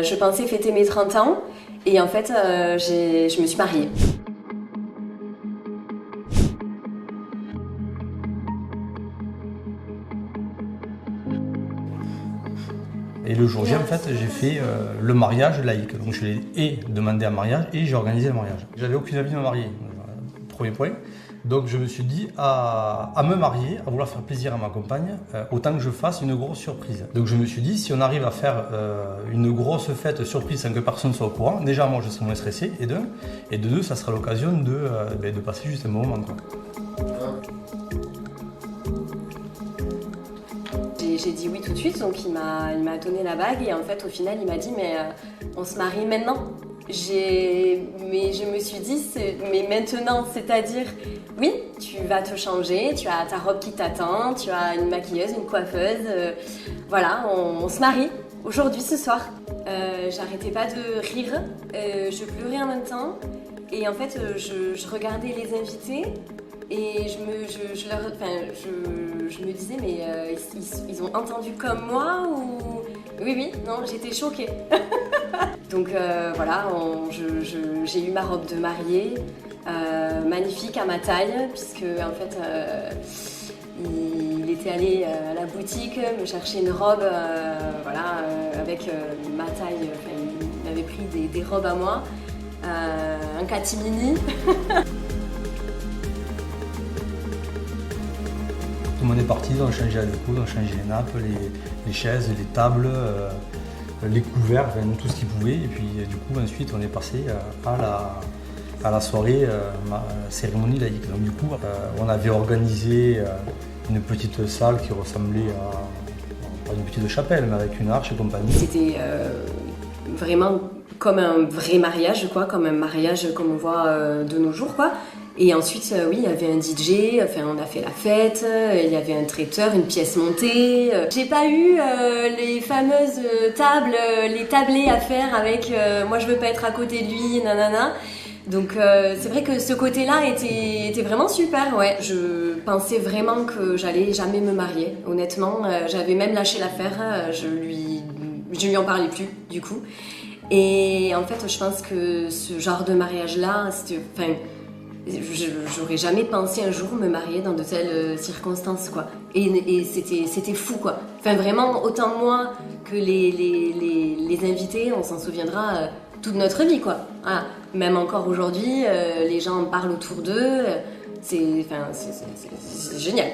Je pensais fêter mes 30 ans et en fait, je me suis mariée. Et le jour J, en fait, j'ai fait le mariage laïque. Donc je l'ai demandé un mariage et j'ai organisé le mariage. J'avais aucune envie de me marier, premier point. Donc je me suis dit à me marier, à vouloir faire plaisir à ma compagne, autant que je fasse une grosse surprise. Donc je me suis dit, si on arrive à faire une grosse fête surprise sans que personne soit au courant, déjà moi je serai moins stressé, et de deux, ça sera l'occasion de passer juste un bon moment, quoi. J'ai dit oui tout de suite, donc il m'a donné la bague et en fait au final il m'a dit mais on se marie maintenant. Mais je me suis dit mais maintenant, c'est-à-dire oui, tu vas te changer, tu as ta robe qui t'attend, tu as une maquilleuse, une coiffeuse, voilà, on se marie aujourd'hui, ce soir. J'arrêtais pas de rire, je pleurais en même temps et en fait je regardais les invités. Et je me disais, mais ils ont entendu comme moi ou... Oui, non, j'étais choquée. Donc voilà, j'ai eu ma robe de mariée, magnifique à ma taille, puisque en fait, il était allé à la boutique me chercher une robe, voilà, avec ma taille, il m'avait pris des robes à moi, un catimini. Tout le monde est parti, ils ont changé la déco, ils ont changé les nappes, les chaises, les tables, les couverts, enfin, tout ce qu'ils pouvaient. Et puis du coup ensuite on est passé à la soirée cérémonie laïque. Donc du coup on avait organisé une petite salle qui ressemblait à une petite chapelle, mais avec une arche et compagnie. C'était vraiment comme un vrai mariage, quoi, comme un mariage comme on voit de nos jours, quoi. Et ensuite, oui, il y avait un DJ, enfin, on a fait la fête, il y avait un traiteur, une pièce montée. J'ai pas eu les fameuses tables, les tablés à faire avec moi je veux pas être à côté de lui, nanana. Donc c'est vrai que ce côté-là était vraiment super, ouais. Je pensais vraiment que j'allais jamais me marier, honnêtement. J'avais même lâché l'affaire, je lui en parlais plus, du coup. Et en fait, je pense que ce genre de mariage-là, enfin, j'aurais jamais pensé un jour me marier dans de telles circonstances, quoi. Et c'était fou, quoi. Enfin, vraiment, autant moi que les invités, on s'en souviendra toute notre vie, quoi. Voilà. Même encore aujourd'hui, les gens en parlent autour d'eux. C'est génial.